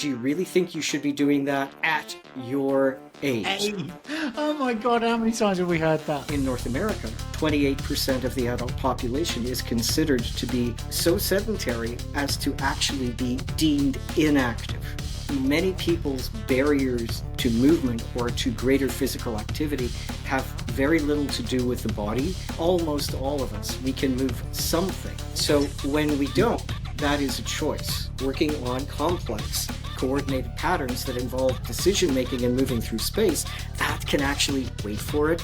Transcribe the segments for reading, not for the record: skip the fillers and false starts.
do you really think you should be doing that at your age? Hey. Oh my God, how many times have we heard that? In North America, 28% of the adult population is considered to be so sedentary as to actually be deemed inactive. Many people's barriers to movement or to greater physical activity have very little to do with the body. Almost all of us, we can move something. So when we don't, that is a choice. Working on complex, coordinated patterns that involve decision-making and moving through space, that can actually, wait for it,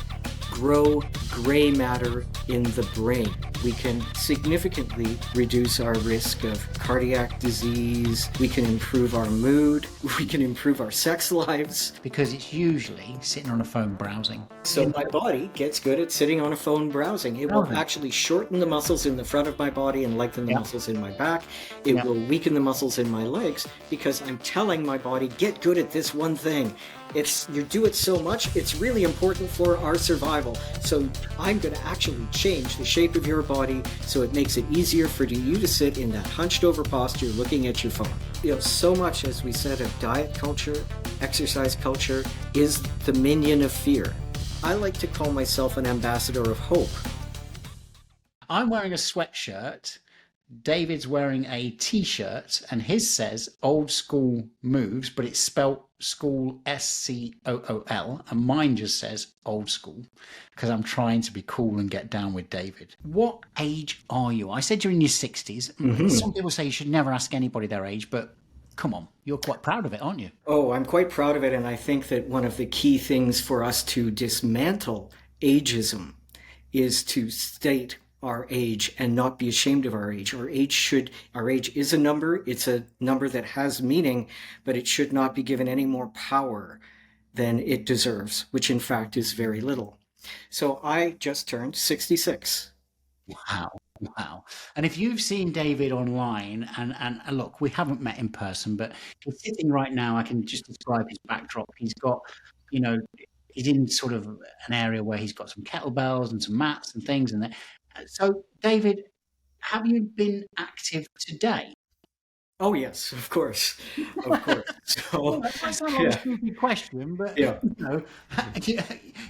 grow gray matter in the brain. We can significantly reduce our risk of cardiac disease. We can improve our mood. We can improve our sex lives. Because it's usually sitting on a phone browsing. So my body gets good at sitting on a phone browsing. It will actually shorten the muscles in the front of my body and lengthen the muscles in my back. It will weaken the muscles in my legs because I'm telling my body, get good at this one thing. You do it so much, it's really important for our survival. So I'm going to actually change the shape of your body so it makes it easier for you to sit in that hunched over posture looking at your phone. So much, as we said, of diet culture, exercise culture is the minion of fear. I like to call myself an ambassador of hope. I'm wearing a sweatshirt. David's wearing a t-shirt and his says Oldscool Moves, but it's spelt school SCOOL, and mine just says old school because I'm trying to be cool and get down with David. What age are you? I said you're in your 60s. Some people say you should never ask anybody their age, but come on, you're quite proud of it, aren't you? Oh, I'm quite proud of it, and I think that one of the key things for us to dismantle ageism is to state our age and not be ashamed of our age. Our age is a number. It's a number that has meaning, but it should not be given any more power than it deserves, which in fact is very little. So I just turned 66. Wow. And if you've seen David online, and look, we haven't met in person, but he's sitting right now, I can just describe his backdrop. He's got, he's in sort of an area where he's got some kettlebells and some mats and things. And so, David, have you been active today? Oh, yes, of course. Of course. So, that's not a stupid question, but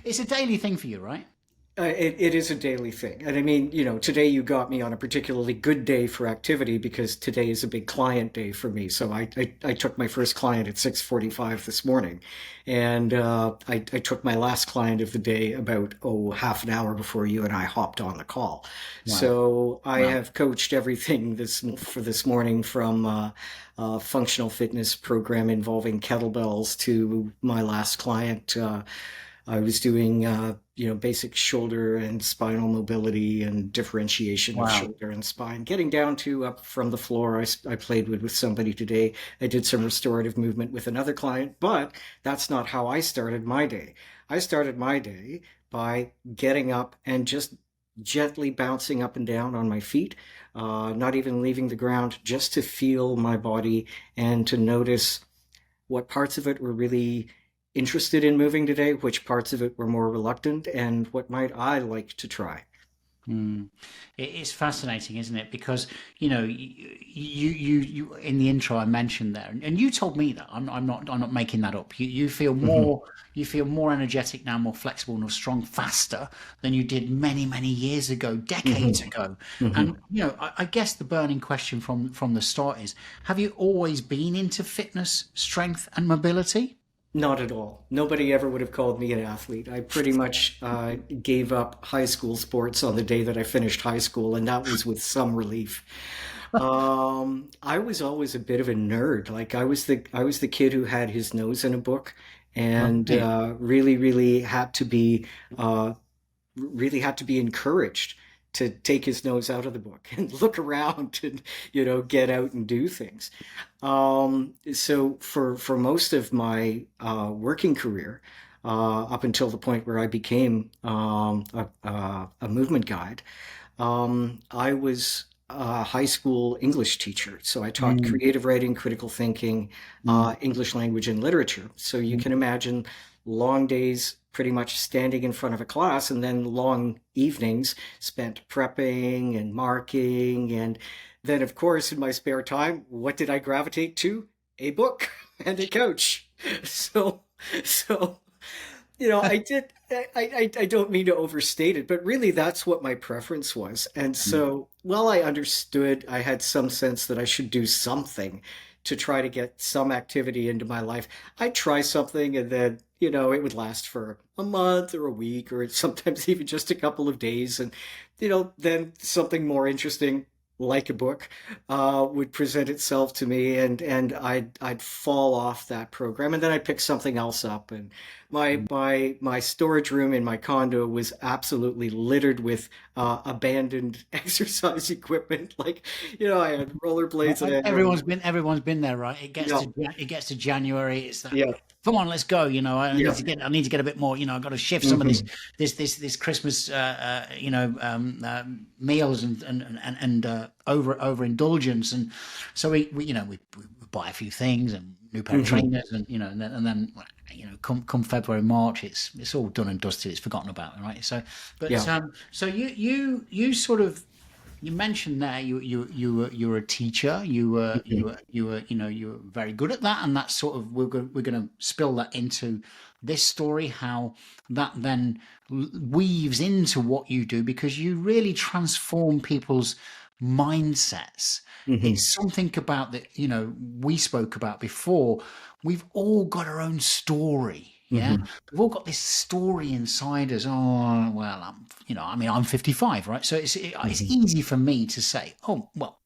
it's a daily thing for you, right? It is a daily thing. And I mean, today you got me on a particularly good day for activity because today is a big client day for me. So I took my first client at 6:45 this morning. And I took my last client of the day about, half an hour before you and I hopped on the call. Wow. So I have coached everything for this morning from a functional fitness program involving kettlebells to my last client. I was doing, basic shoulder and spinal mobility and differentiation of shoulder and spine. Getting down to up from the floor, I played with somebody today. I did some restorative movement with another client, but that's not how I started my day. I started my day by getting up and just gently bouncing up and down on my feet, not even leaving the ground, just to feel my body and to notice what parts of it were really interested in moving today, which parts of it were more reluctant, and what might I like to try. It's fascinating, isn't it? Because you in the intro I mentioned there, and you told me that I'm not making that up. You feel more energetic now, more flexible, and strong, faster than you did many years ago, decades ago. And I guess the burning question from the start is: have you always been into fitness, strength, and mobility? Not at all. Nobody ever would have called me an athlete. I pretty much gave up high school sports on the day that I finished high school, and that was with some relief. I was always a bit of a nerd. Like I was the kid who had his nose in a book, and really had to be encouraged to take his nose out of the book and look around and, get out and do things. So for most of my working career, up until the point where I became a movement guide, I was a high school English teacher. So I taught creative writing, critical thinking, English language and literature. So you can imagine long days pretty much standing in front of a class, and then long evenings spent prepping and marking. And then, of course, in my spare time, what did I gravitate to? A book. and a couch. So, so I did. I don't mean to overstate it, but really that's what my preference was. And so, while I understood, I had some sense that I should do something to try to get some activity into my life. I'd try something and then, it would last for a month or a week or sometimes even just a couple of days. And, then something more interesting, like a book, would present itself to me, and I'd fall off that program, and then I'd pick something else up. And my storage room in my condo was absolutely littered with abandoned exercise equipment. Like, I had rollerblades and I had Everyone's been there, right? yeah, It gets to January. It's that. yeah, Come on, let's go. yeah. I need to get a bit more. I've got to shift some of Hmm. this Christmas, meals and overindulgence, and so we buy a few things and new pair of Hmm. trainers, and then come February, March, it's all done and dusted. It's forgotten about, right? So, but Yeah. so you sort of. You mentioned there you were a teacher. You were very good at that, and that's sort of we're going to spill that into this story. How that then weaves into what you do, because you really transform people's mindsets. Hmm. It's something about that we spoke about before. We've all got our own story. Yeah, Hmm. we've all got this story inside us. Oh well, I'm 55, right? So it's Hmm. easy for me to say, oh well,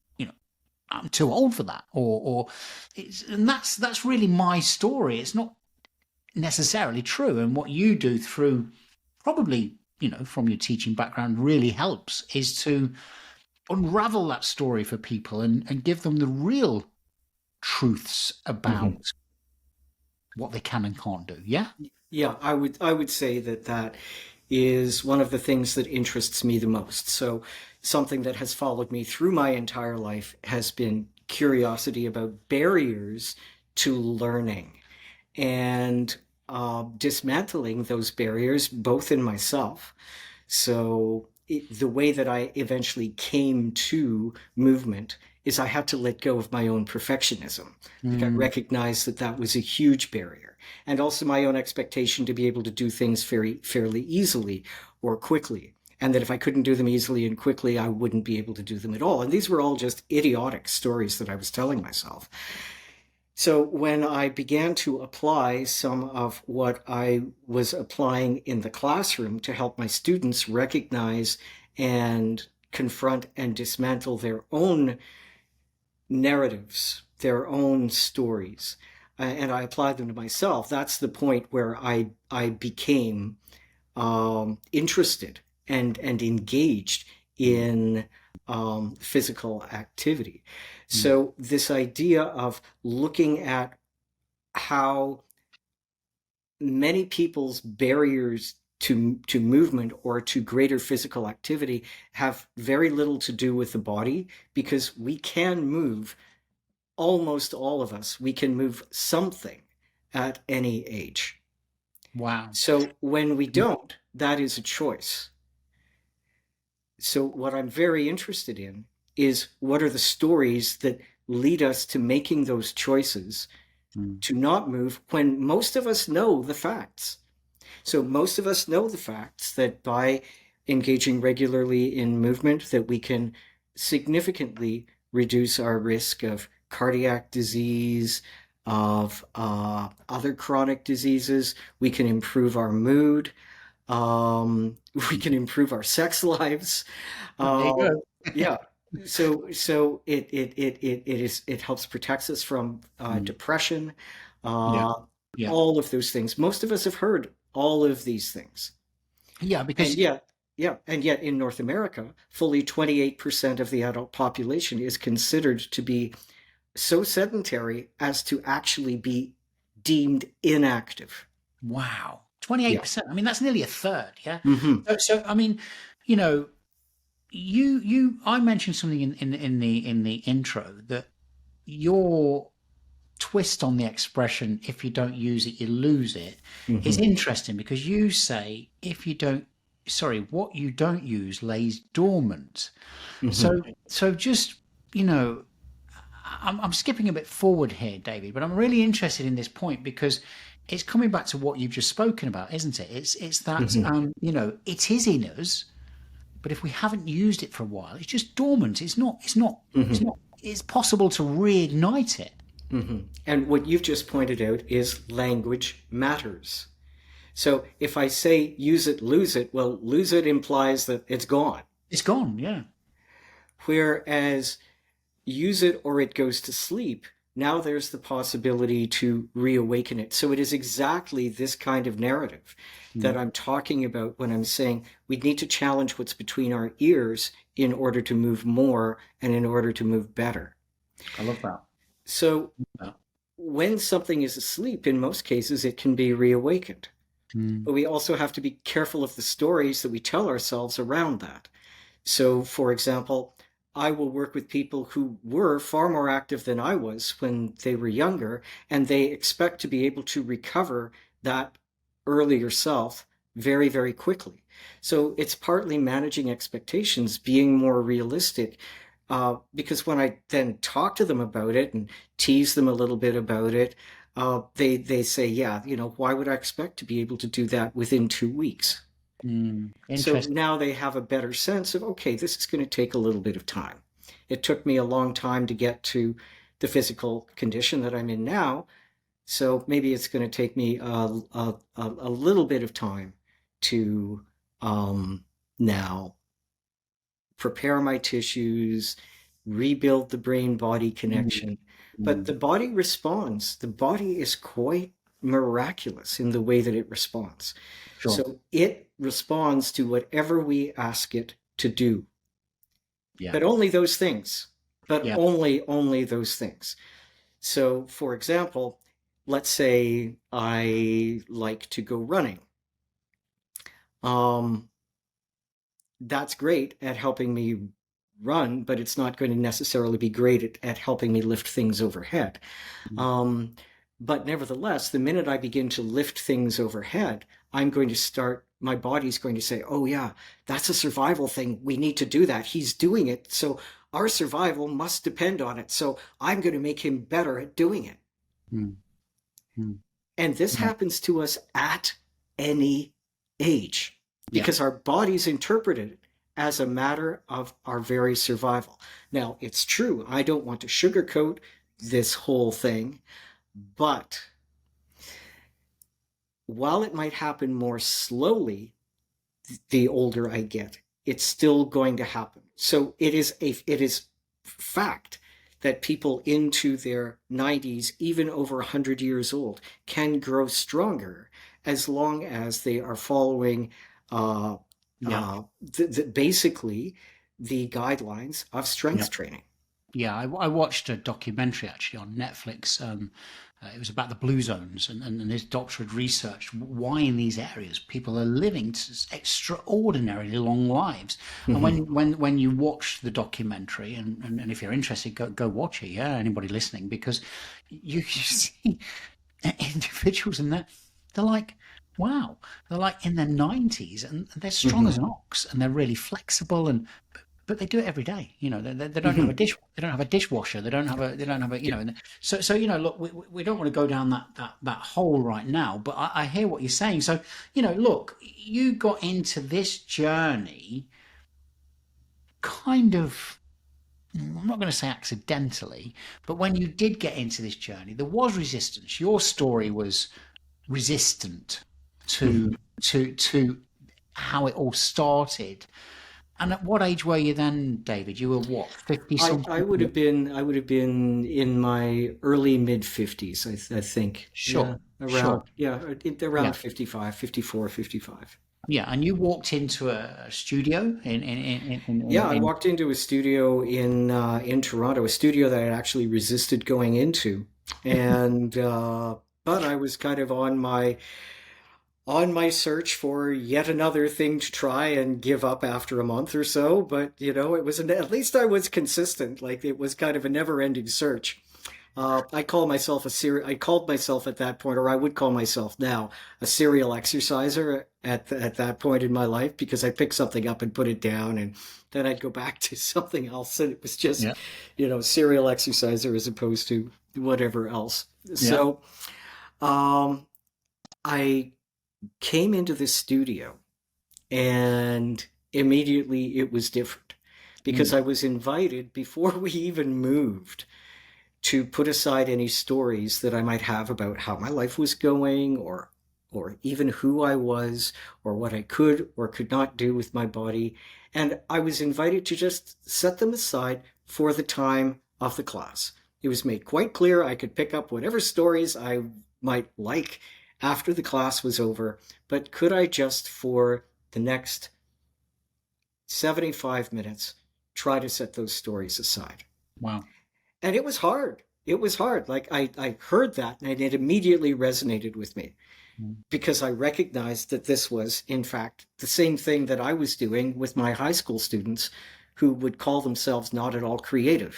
I'm too old for that, and that's really my story. It's not necessarily true, and what you do through probably from your teaching background really helps is to unravel that story for people and give them the real truths Hmm. about what they can and can't do. Yeah. Yeah, I would say that is one of the things that interests me the most. So something that has followed me through my entire life has been curiosity about barriers to learning, and dismantling those barriers both in myself. So the way that I eventually came to movement is I had to let go of my own perfectionism. Like, I Mm, recognized that that was a huge barrier, and also my own expectation to be able to do things fairly easily or quickly. And that if I couldn't do them easily and quickly, I wouldn't be able to do them at all. And these were all just idiotic stories that I was telling myself. So when I began to apply some of what I was applying in the classroom to help my students recognize and confront and dismantle their own narratives, their own stories, and I applied them to myself, that's the point where I became interested and engaged in physical activity. mm. So this idea of looking at how many people's barriers to movement or to greater physical activity have very little to do with the body, because we can move, almost all of us, we can move something at any age. Wow. So when we don't, that is a choice. So what I'm very interested in is what are the stories that lead us to making those choices Mm. to not move when most of us know the facts. So most of us know the facts that by engaging regularly in movement that we can significantly reduce our risk of cardiac disease, of other chronic diseases. We can improve our mood. Um, we can improve our sex lives. There you Um, go. yeah. So it helps protects us from Mm. depression, Yeah. uh, Yeah. all of those things. Most of us have heard all of these things, Yeah. and Because yet, yeah, and yet in North America, fully 28% of the adult population is considered to be so sedentary as to actually be deemed inactive. wow, Yeah. 28%. I mean, that's nearly a third. Yeah. Hmm. So I mean, you know, I mentioned something in the intro that your twist on the expression "if you don't use it, you lose it" is Hmm. interesting, because you say if you don't, sorry, what you don't use lays dormant. Hmm. So just you know I'm skipping a bit forward here, David, but I'm really interested in this point because it's coming back to what you've just spoken about, isn't it? It's that Hmm. it is in us, but if we haven't used it for a while, it's just dormant. Hmm. It's possible to reignite it. Hmm. And what you've just pointed out is language matters. So if I say use it, lose it, well, lose it implies that it's gone. It's gone. Yeah. Whereas use it or it goes to sleep, now there's the possibility to reawaken it. So it is exactly this kind of narrative that Mm, I'm talking about when I'm saying we need to challenge what's between our ears in order to move more and in order to move better. I love that. So Yeah. when something is asleep, in most cases, it can be reawakened. Mm, But we also have to be careful of the stories that we tell ourselves around that. So, for example, I will work with people who were far more active than I was when they were younger, and they expect to be able to recover that earlier self very, very quickly. So it's partly managing expectations, being more realistic. Because when I then talk to them about it and tease them a little bit about it, they say, yeah, why would I expect to be able to do that within 2 weeks? So interesting. now they have a better sense of, okay, this is going to take a little bit of time. It took me a long time to get to the physical condition that I'm in now. So maybe it's going to take me a little bit of time to now prepare my tissues, rebuild the brain body Mm, connection. But mm, the body responds. The body is quite miraculous in the way that it responds. sure. So it responds to whatever we ask it to do, Yeah. but only those things, but Yeah. only those things. So, for example, let's say I like to go running. Um, that's great at helping me run, but it's not going to necessarily be great at helping me lift things overhead. Mm, Um, but nevertheless, the minute I begin to lift things overhead, I'm going to start, my body's going to say, oh, yeah, that's a survival thing. We need to do that. He's doing it. So our survival must depend on it. So I'm going to make him better at doing it. mm, mm. And this Yeah. happens to us at any age Yeah. because our bodies interpret it as a matter of our very survival. Now, it's true, I don't want to sugarcoat this whole thing, but while it might happen more slowly the older I get, it's still going to happen. So it is fact that people into their 90s, even over 100 years old, can grow stronger as long as they are following uh, Yeah. basically the guidelines of Yeah. strength training. Yeah, I watched a documentary actually on Netflix. It was about the blue zones, and this doctor had researched why in these areas people are living extraordinarily long lives. And Mm-hmm. when you watch the documentary, and if you're interested, go watch it. Yeah, anybody listening, because you see individuals in there, they're like, wow, they're like in their 90s, and they're strong Mm-hmm. as an ox, and they're really flexible, and but they do it every day. They don't have a Mm-hmm. dishwasher. They don't have a so look, we don't want to go down that hole right now. But I hear what you're saying. So look, you got into this journey kind of. I'm not going to say accidentally, but when you did get into this journey, there was resistance. Your story was resistant to Mm-hmm. to how it all started. And at what age were you then, David? You were what, 50 I something? would have been in my early mid 50s, I think. Yeah, Sure, around, sure. yeah, Yeah. around 55, 54, 55. Yeah. And you walked into a studio Yeah, I in walked into a studio in Toronto, a studio that I actually resisted going into, and but I was kind of on my search for yet another thing to try and give up after a month or so. But it was at least I was consistent. Like it was kind of a never-ending search. I called myself at that point, or I would call myself now, a serial exerciser at that point in my life because I picked something up and put it down, and then I'd go back to something else, and it was just, Yeah. serial exerciser as opposed to whatever else. Yeah. So, um, I came into this studio, and immediately it was different because Mm. I was invited before we even moved to put aside any stories that I might have about how my life was going or even who I was or what I could or could not do with my body. And I was invited to just set them aside for the time of the class. It was made quite clear I could pick up whatever stories I might like after the class was over, but could I just for the next 75 minutes try to set those stories aside? Wow. And it was hard. It was hard. Like I heard that and it immediately resonated with me Mm. because I recognized that this was, in fact, the same thing that I was doing with my high school students who would call themselves not at all creative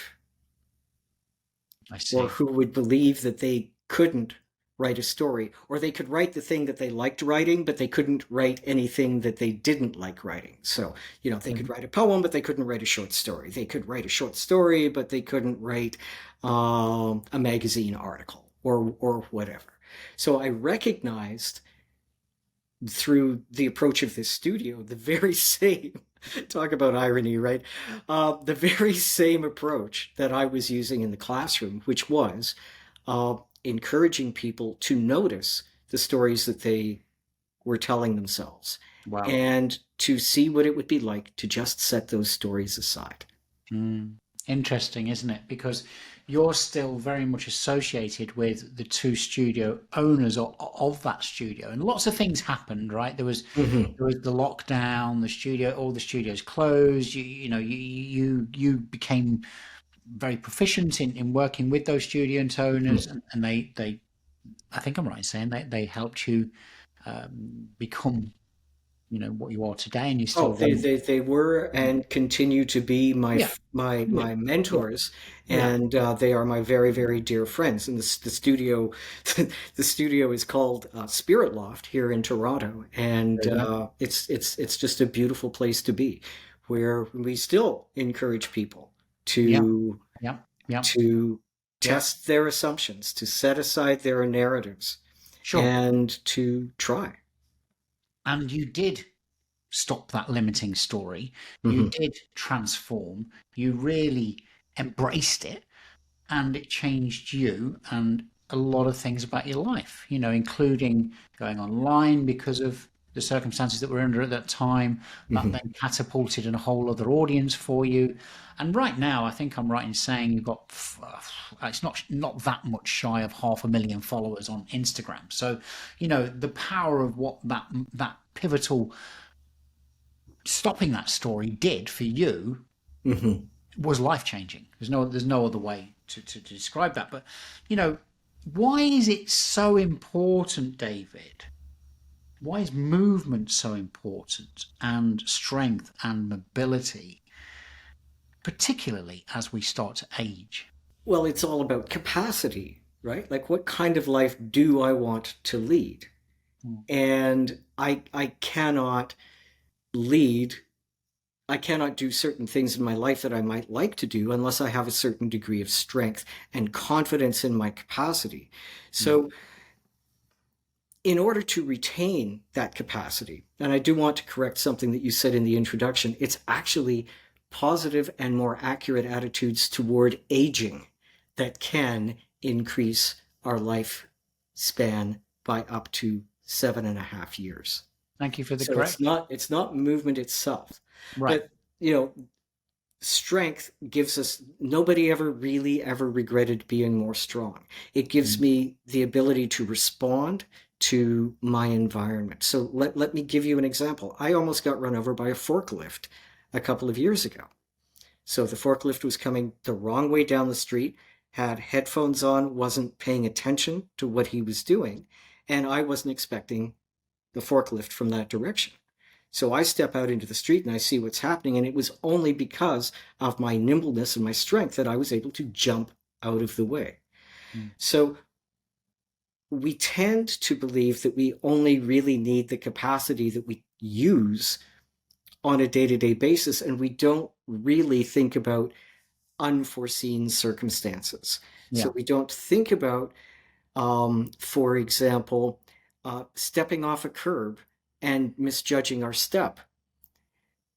I or see. who would believe that they couldn't write a story or they could write the thing that they liked writing, but they couldn't write anything that they didn't like writing. So, they could Mm. write a poem, but they couldn't write a short story. They could write a short story, but they couldn't write a magazine article or whatever. So I recognized through the approach of this studio the very same talk about irony, right? The very same approach that I was using in the classroom, which was encouraging people to notice the stories that they were telling themselves Wow. and to see what it would be like to just set those stories aside. Mm. Interesting, isn't it? Because you're still very much associated with the two studio owners of that studio, and lots of things happened, right? Mm-hmm. There was the lockdown, the studio, all the studios closed. You became very proficient in working with those studio owners, and they I think I'm right in saying they helped you become what you are today, and you still Oh, they, run. they, they were and continue to be Yeah, yeah, my yeah, mentors, yeah. and they are my very very dear friends. And the studio, the studio is called Spirit Loft here in Toronto, and Very good. it's just a beautiful place to be, where we still encourage people Yeah, to yeah, yeah, to yeah. test their assumptions, to set aside their narratives, Sure. and to try. And you did stop that limiting story. You Hmm. did transform. You really embraced it, and it changed you and a lot of things about your life, including going online because of the circumstances that we're under at that time. That Hmm. then catapulted in a whole other audience for you. And right now, I think I'm right in saying you've got it's not that much shy of 500,000 followers on Instagram. So, the power of what that pivotal stopping that story did for you Hmm. was life changing. There's no other way to describe that. But you know, why is it so important, David? Why is movement so important and strength and mobility, particularly as we start to age? Well, it's all about capacity, right? Like, what kind of life do I want to lead? Mm. And I cannot lead, I cannot do certain things in my life that I might like to do unless I have a certain degree of strength and confidence in my capacity. Mm. So, in order to retain that capacity, and I do want to correct something that you said in the introduction, it's actually positive and more accurate attitudes toward aging that can increase our lifespan by up to 7.5 years. Thank you for the So it's correction. not movement itself, Right. but strength gives us, nobody ever really ever regretted being more strong. It gives Mm. me the ability to respond to my environment. So let me give you an example. I almost got run over by a forklift a couple of years ago. So the forklift was coming the wrong way down the street, had headphones on, wasn't paying attention to what he was doing, and I wasn't expecting the forklift from that direction. So I step out into the street and I see what's happening, and it was only because of my nimbleness and my strength that I was able to jump out of the way. Mm. So we tend to believe that we only really need the capacity that we use on a day-to-day basis, and we don't really think about unforeseen circumstances. Yeah. So we don't think about, for example, stepping off a curb and misjudging our step.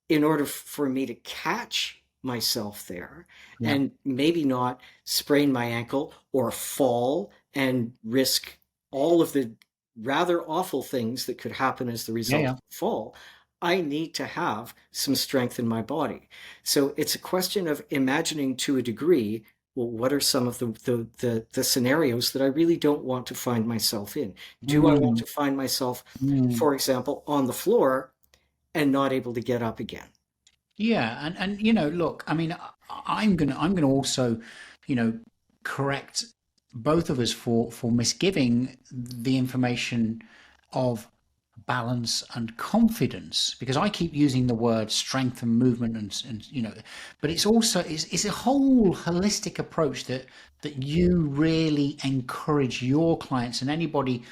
In order for me to catch myself there Yeah. and maybe not sprain my ankle or fall and risk all of the rather awful things that could happen as the Yeah. result Yeah. of the fall, I need to have some strength in my body. So it's a question of imagining to a degree, well, what are some of the scenarios that I really don't want to find myself in? Do I want Mm. to find myself, Mm. for example, on the floor and not able to get up again? Yeah, and look, I mean, I'm gonna also, you know, correct both of us for misgiving the information of balance and confidence, because I keep using the word strength and movement and but it's also it's a whole holistic approach that you really encourage your clients and anybody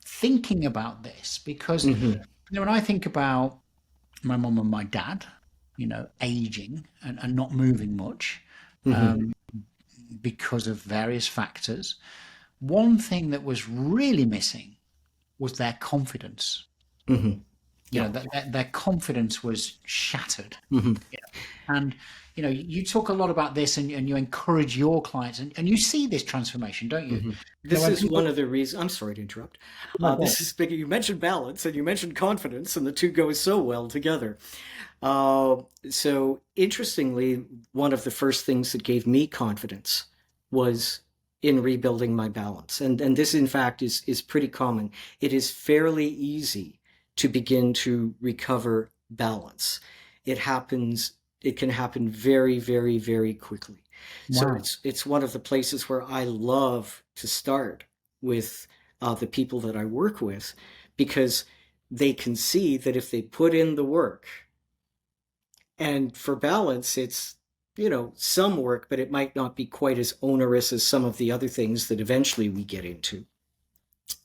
thinking about this, because Mm-hmm. when I think about my mum and my dad, aging and not moving much Mm-hmm. because of various factors. One thing that was really missing was their confidence. Mm-hmm. Yeah. That their confidence was shattered. Mm-hmm. And you talk a lot about this, and you encourage your clients, and you see this transformation, don't you? Mm-hmm. This When is people, one of the reasons. I'm sorry to interrupt. no, go on. This is big. You mentioned balance and you mentioned confidence, and the two go so well together. So interestingly, one of the first things that gave me confidence was in rebuilding my balance. And this, in fact, is pretty common. It is fairly easy to begin to recover balance. It happens, it can happen very, very, very quickly. So Wow. it's one of the places where I love to start with the people that I work with, because they can see that if they put in the work, and for balance, it's, some work, but it might not be quite as onerous as some of the other things that eventually we get into.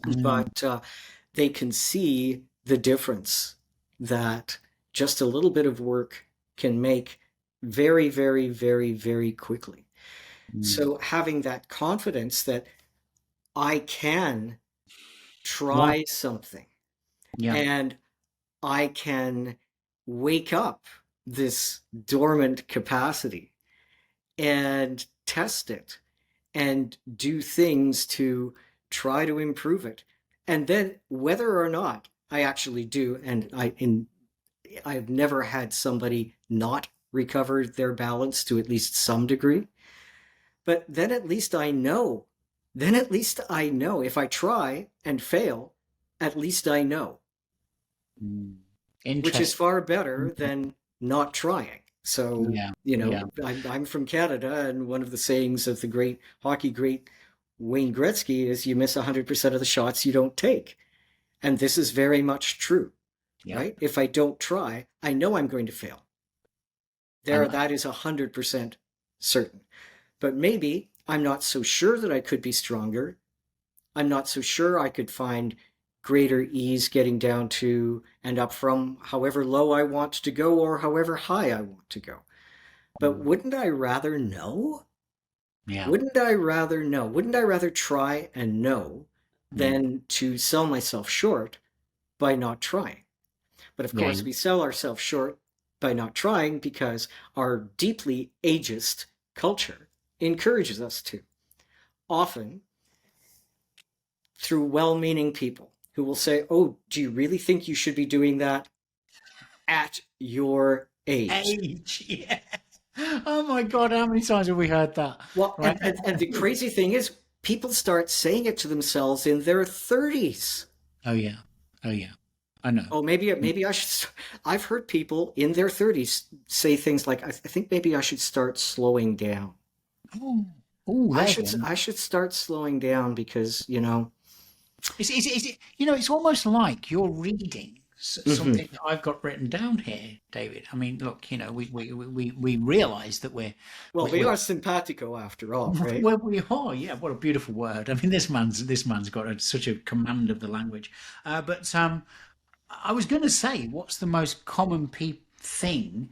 Mm, But they can see the difference that just a little bit of work can make very, very, very, very quickly. mm. So having that confidence that I can Wow. try something Yeah. and I can wake up this dormant capacity and test it and do things to try to improve it. And then whether or not I actually do, and I've never had somebody not recover their balance to at least some degree, but then at least I know. Then at least I know if I try and fail, at least I know, Mm. which is Interesting. far better than not trying. So, Yeah. Yeah. I'm from Canada, and one of the sayings of the great hockey great Wayne Gretzky is you miss 100% of the shots you don't take. And this is very much true, Yeah. right? If I don't try, I know I'm going to fail. And That is 100% certain. But maybe I'm not so sure that I could be stronger. I'm not so sure I could find greater ease getting down to and up from however low I want to go or however high I want to go. But mm, wouldn't I rather know? yeah. Wouldn't I rather know? Wouldn't I rather try and know Mm. than to sell myself short by not trying? But of Yeah. course, we sell ourselves short by not trying because our deeply ageist culture encourages us to. Often through well meaning people who will say, "Oh, do you really think you should be doing that at your age?" Age. Yeah. Oh my God, how many times have we heard that? Well, Right? and the crazy thing is, people start saying it to themselves in their 30s. Oh yeah. Oh yeah. I know. Oh, maybe I should. I've heard people in their 30s say things like, I think maybe I should start slowing down. Oh, oh, there's one. I should start slowing down because, Is it, it's almost like you're reading. Hmm. something that I've got written down here, David. I mean, look, we realise that Well, we we're are simpatico after all, right? well, we are. Yeah, what a beautiful word. I mean, this man's got such a command of the language. But I was going to say, what's the most common thing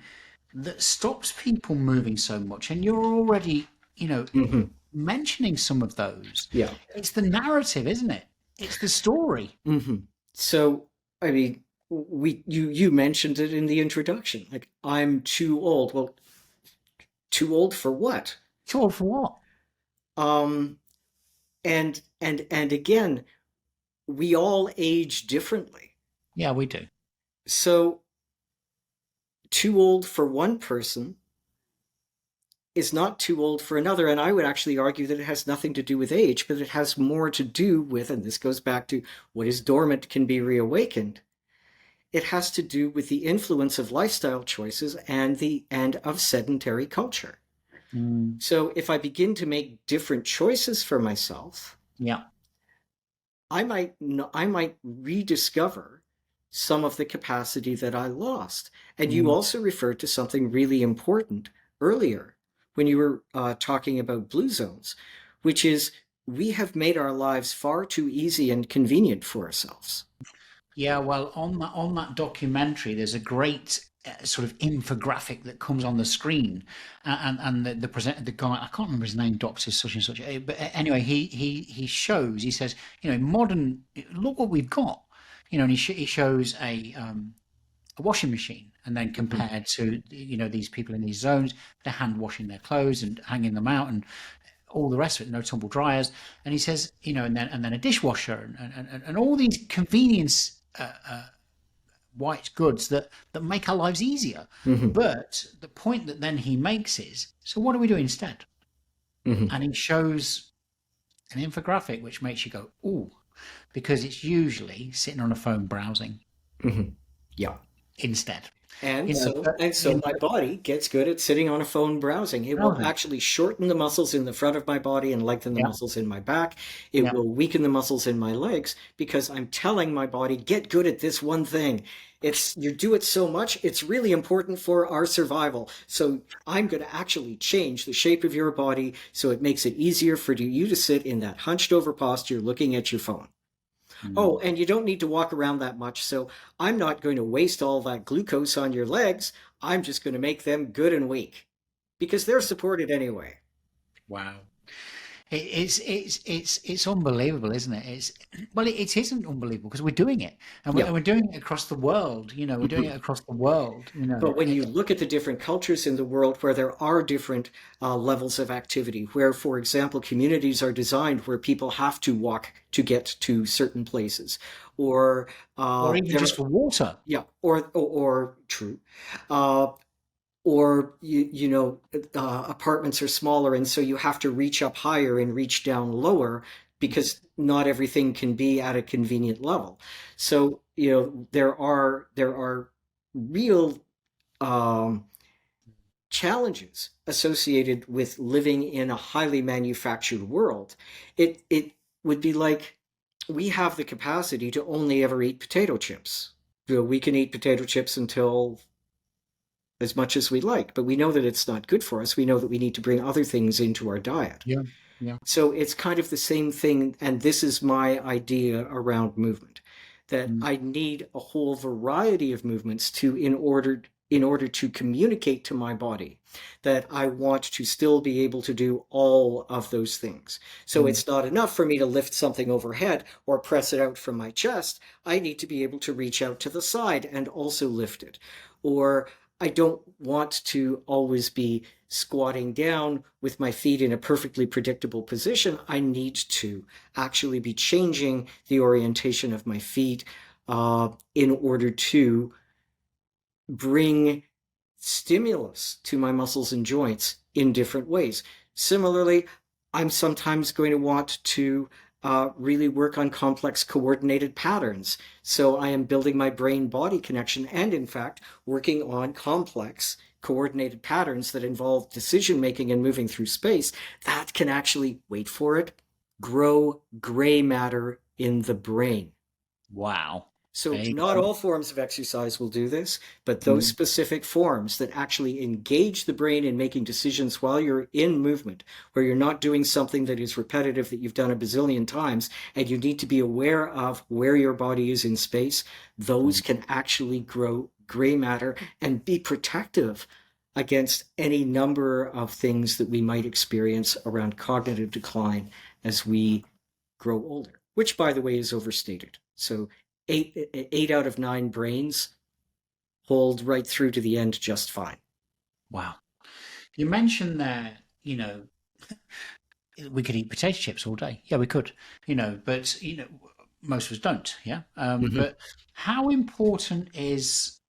that stops people moving so much? And you're already, Hmm. mentioning some of those. Yeah. It's the narrative, isn't it? It's the story. Hmm. So, I mean, you mentioned it in the introduction. Like, I'm too old. Well, too old for what? Sure, for what? Um, and again, we all age differently. Yeah, we do. So, too old for one person is not too old for another. And I would actually argue that it has nothing to do with age, but it has more to do with, and this goes back to what is dormant can be reawakened. It has to do with the influence of lifestyle choices and of sedentary culture. Mm, So if I begin to make different choices for myself, yeah. I might rediscover some of the capacity that I lost. And you Mm. also referred to something really important earlier when you were talking about blue zones, which is we have made our lives far too easy and convenient for ourselves. Yeah, well, on that documentary, there's a great sort of infographic that comes on the screen, and the presenter, the guy, I can't remember his name, Doctor such and such, but anyway, he shows, he says, modern, look what we've got, and he shows a washing machine, and then Mhm. compared to these people in these zones, they're hand washing their clothes and hanging them out and all the rest of it, no tumble dryers, and he says, and then a dishwasher and all these convenience white goods that make our lives easier. Mhm. But the point that then he makes is, so what do we do instead? Mhm. And he shows an infographic which makes you go, ooh, because it's usually sitting on a phone browsing Mhm. Yeah. instead. And You know, so but, and so my body gets good at sitting on a phone browsing. It will browsing. actually shorten the muscles in the front of my body and lengthen the Yeah, muscles in my back. It yeah. will weaken the muscles in my legs because I'm telling my body, get good at this one thing. It's you do it so much, it's really important for our survival. So I'm going to actually change the shape of your body so it makes it easier for you to sit in that hunched over posture looking at your phone. Oh, Mm. and you don't need to walk around that much, so I'm not going to waste all that glucose on your legs. I'm just going to make them good and weak because they're supported anyway. Wow. It's unbelievable, isn't it? It isn't unbelievable because we're doing it, and we're, Yeah. and we're doing it across the world. We're doing Mhm. it across the world. But when you look at the different cultures in the world where there are different levels of activity, where, for example, communities are designed where people have to walk to get to certain places, or or even just there, for water. yeah, or true, uh, or apartments are smaller and so you have to reach up higher and reach down lower because not everything can be at a convenient level. So there are real um, challenges associated with living in a highly manufactured world. It would be like we have the capacity to only ever eat potato chips. We can eat potato chips until as much as we like, but we know that it's not good for us. We know that we need to bring other things into our diet. Yeah, yeah. So it's kind of the same thing. And this is my idea around movement, that Mm, I need a whole variety of movements in order to communicate to my body that I want to still be able to do all of those things. So mm, it's not enough for me to lift something overhead or press it out from my chest. I need to be able to reach out to the side and also lift it. Or I don't want to always be squatting down with my feet in a perfectly predictable position. I need to actually be changing the orientation of my feet in order to bring stimulus to my muscles and joints in different ways. Similarly, I'm sometimes going to want to really work on complex coordinated patterns. So I am building my brain body connection and, in fact, working on complex coordinated patterns that involve decision making and moving through space that can actually, wait for it, grow gray matter in the brain. wow. So There you not go. all forms of exercise will do this, but those Mm, specific forms that actually engage the brain in making decisions while you're in movement, where you're not doing something that is repetitive that you've done a bazillion times, and you need to be aware of where your body is in space, those mm. can actually grow gray matter and be protective against any number of things that we might experience around cognitive decline as we grow older, which, by the way, is overstated. So eight out of nine brains hold right through to the end just fine. Wow. You mentioned there, we could eat potato chips all day. Yeah, we could, but most of us don't. Yeah. Mm-hmm. But how important is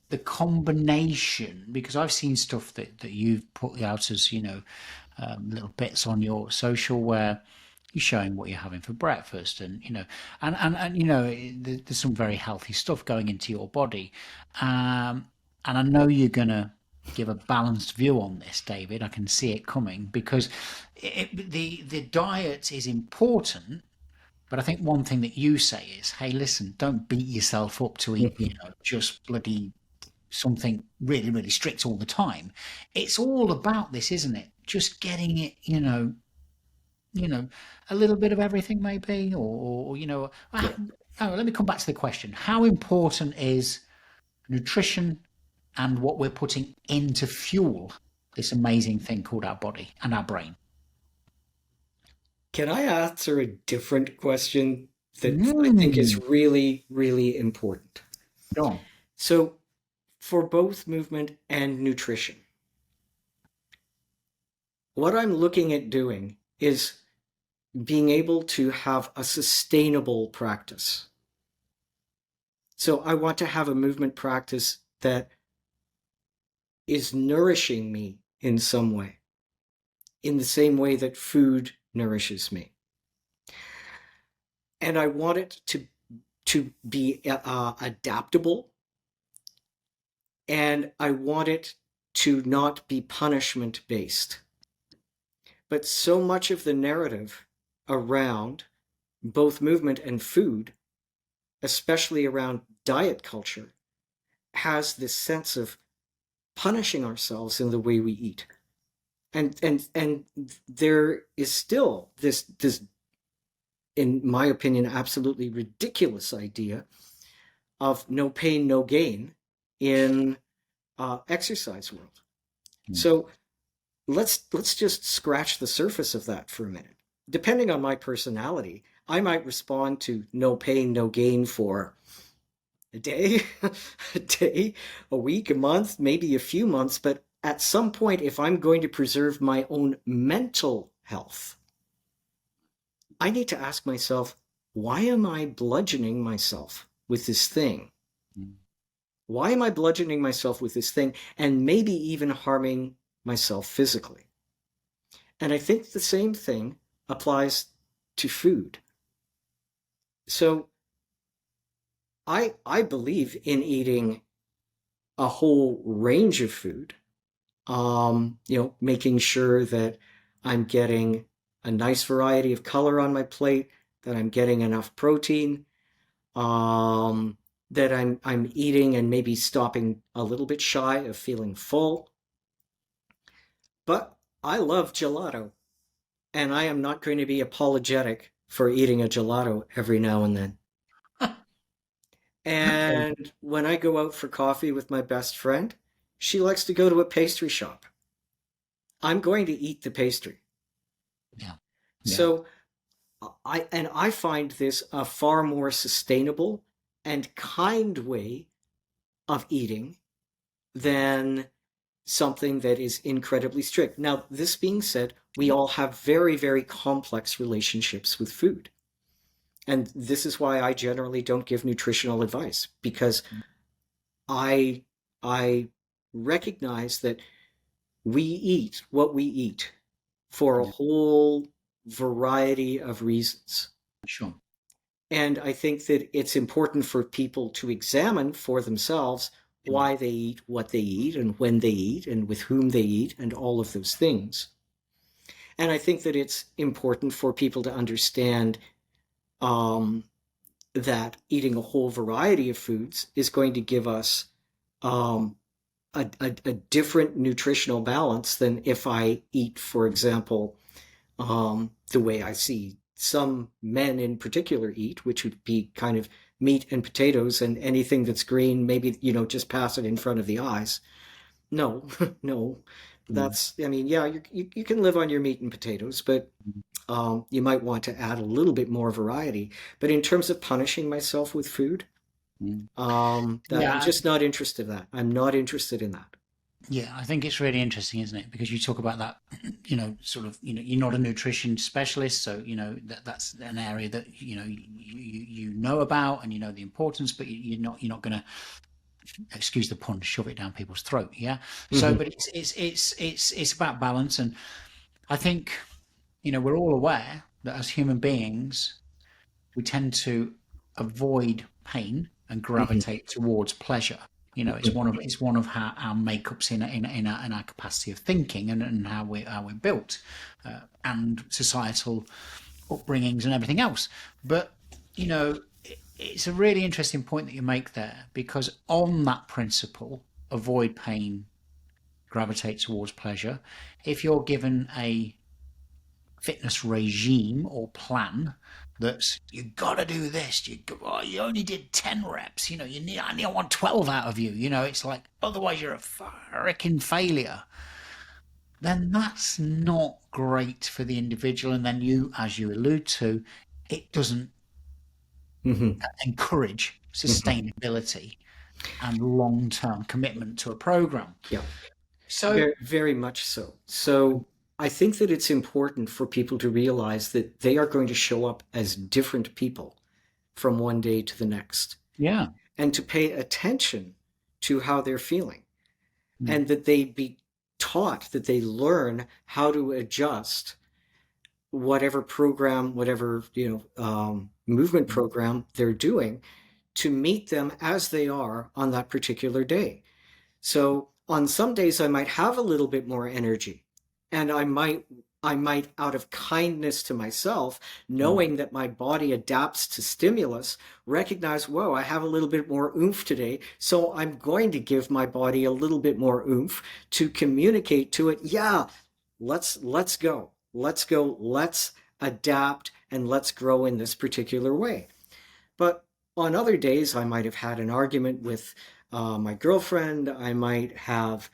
the combination? Because I've seen stuff that you've put out as, little bits on your social where you're showing what you're having for breakfast, and there's some very healthy stuff going into your body, and I know you're gonna give a balanced view on this, David. I can see it coming because the diet is important. But I think one thing that you say is, hey, listen, don't beat yourself up to eat, Mm-hmm. just bloody something really, really strict all the time. It's all about this, isn't it? Just getting it, you know, a little bit of everything maybe, or Yeah. oh, let me come back to the question. How important is nutrition and what we're putting into fuel this amazing thing called our body and our brain? Can I answer a different question that I think is Mm. really, really important? Go on. So, for both movement and nutrition, what I'm looking at doing is being able to have a sustainable practice. So, I want to have a movement practice that is nourishing me in some way, in the same way that food nourishes me. And I want it to be adaptable, and I want it to not be punishment based. But so much of the narrative around both movement and food, especially around diet culture, has this sense of punishing ourselves in the way we eat. And there is still this, in my opinion, absolutely ridiculous idea of no pain, no gain in exercise world. Mm. So let's just scratch the surface of that for a minute. Depending on my personality, I might respond to no pain, no gain for a day, a day, a week, a month, maybe a few months. But at some point, if I'm going to preserve my own mental health, I need to ask myself, why am I bludgeoning myself with this thing? Mm. Why am I bludgeoning myself with this thing and maybe even harming myself physically? And I think the same thing applies to food. So I believe in eating a whole range of food. Making sure that I'm getting a nice variety of color on my plate, that I'm getting enough protein, that I'm eating and maybe stopping a little bit shy of feeling full. But I love gelato, and I am not going to be apologetic for eating a gelato every now and then. Okay. And when I go out for coffee with my best friend, she likes to go to a pastry shop. I'm going to eat the pastry. Yeah. Yeah. So I find this a far more sustainable and kind way of eating than something that is incredibly strict. Now, this being said, we all have very, very complex relationships with food. And this is why I generally don't give nutritional advice, because I I recognize that we eat what we eat for a Yeah. whole variety of reasons. Sure. And I think that it's important for people to examine for themselves Sure. why they eat what they eat and when they eat and with whom they eat and all of those things. And I think that it's important for people to understand um, that eating a whole variety of foods is going to give us um, a different nutritional balance than if I eat, for example, the way I see some men in particular eat, which would be kind of meat and potatoes and anything that's green, maybe, just pass it in front of the eyes. No, no. Mm. I mean, yeah, you can live on your meat and potatoes, but you might want to add a little bit more variety. But in terms of punishing myself with food, Mm. that I'm Yeah, just not interested in that. I'm not interested in that. yeah, I think it's really interesting, isn't it? Because you talk about that, sort of, you're not a nutrition specialist, so that's an area that you know about and you know the importance, but you're not going to, excuse the pun, shove it down people's throat. Yeah. So, Hmm. but it's about balance, and I think we're all aware that as human beings we tend to avoid pain and Hmm. gravitate towards pleasure. It's one of how our makeups in our capacity of thinking and how we're built, and societal upbringings and everything else. But it's a really interesting point that you make there, because on that principle, avoid pain, gravitate towards pleasure. If you're given a fitness regime or plan that's you got to do this, you only did 10 reps, I want 12 out of you, it's like otherwise you're a freaking failure, then that's not great for the individual. And then as you allude to, it doesn't Hmm. encourage Hmm. sustainability and long-term commitment to a program. Yeah, So very, very much so. So I think that it's important for people to realize that they are going to show up as different people from one day to the next, yeah. and to pay attention to how they're feeling, Mm. and that they be taught, that they learn how to adjust whatever program, whatever, movement program they're doing to meet them as they are on that particular day. So on some days I might have a little bit more energy, and I might out of kindness to myself, Mm. knowing that my body adapts to stimulus, recognize, whoa, I have a little bit more oomph today, so I'm going to give my body a little bit more oomph to communicate to it, yeah, let's go. Let's go. Let's adapt and let's grow in this particular way. But on other days, I might have had an argument with my girlfriend. I might have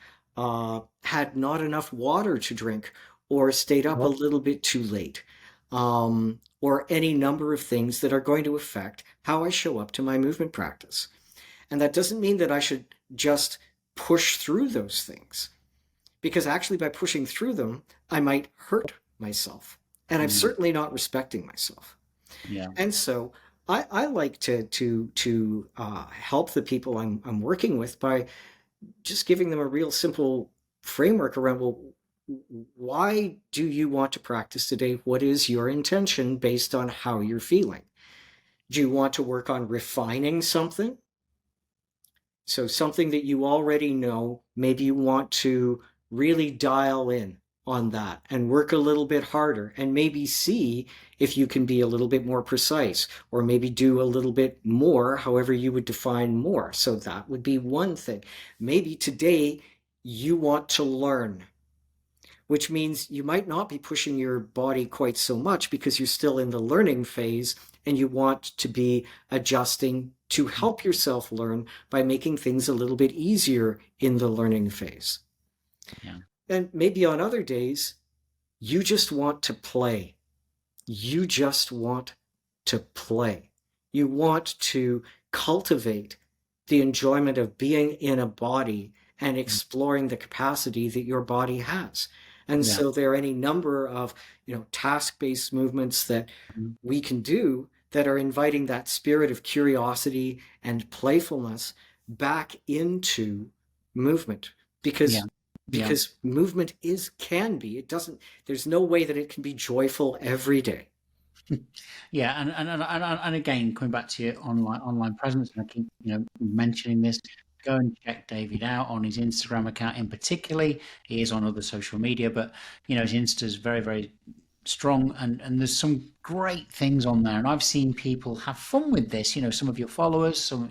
had not enough water to drink, or stayed up a Well, little bit too late, or any number of things that are going to affect how I show up to my movement practice. And that doesn't mean that I should just push through those things, because actually, by pushing through them, I might hurt myself. And I'm mm, certainly not respecting myself. yeah. And so I like to help the people I'm working with by just giving them a real simple framework around, well, why do you want to practice today? What is your intention based on how you're feeling? Do you want to work on refining something? So something that you already know, maybe you want to really dial in on that and work a little bit harder, and maybe see if you can be a little bit more precise, or maybe do a little bit more, however you would define more. So that would be one thing. Maybe today you want to learn, which means you might not be pushing your body quite so much because you're still in the learning phase, and you want to be adjusting to help yourself learn by making things a little bit easier in the learning phase. Yeah. And maybe on other days, you just want to play. You just want to play. You want to cultivate the enjoyment of being in a body and Mm. exploring the capacity that your body has. And Yeah. so there are any number of, task-based movements that Mm. we can do that are inviting that spirit of curiosity and playfulness back into movement, Yeah. because Yeah. movement can be, it doesn't, there's no way that it can be joyful every day. Yeah, and again, coming back to your online presence, and I keep mentioning this. Go and check David out on his Instagram account in particularly. He is on other social media, but his Insta is very, very strong, and there's some great things on there, and I've seen people have fun with this. Some of your followers, some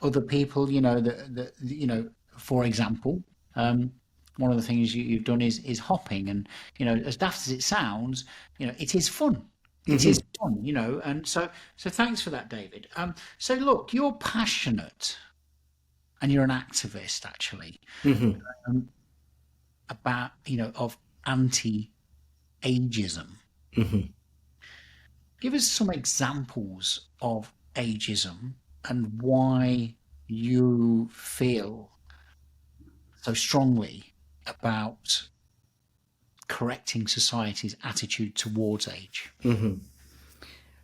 other people, that for example, um, one of the things you've done is hopping, and as daft as it sounds, it is fun. It is Hmm. fun, and so thanks for that, David. So look, you're passionate and you're an activist actually, Hmm. um, about of anti-ageism. Hmm. Give us some examples of ageism and why you feel so strongly about correcting society's attitude towards age. Hmm.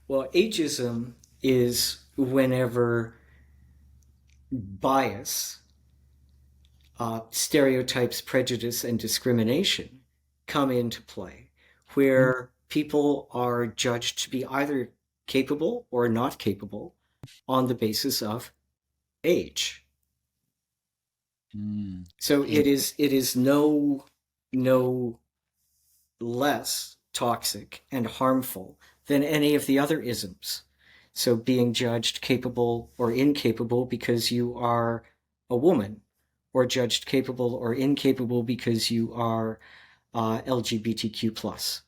Well, ageism is whenever bias, stereotypes, prejudice, and discrimination come into play, where people are judged to be either capable or not capable on the basis of age. Mm. So In- it is no less toxic and harmful than any of the other isms. So being judged capable or incapable because you are a woman, or judged capable or incapable because you are LGBTQ plus,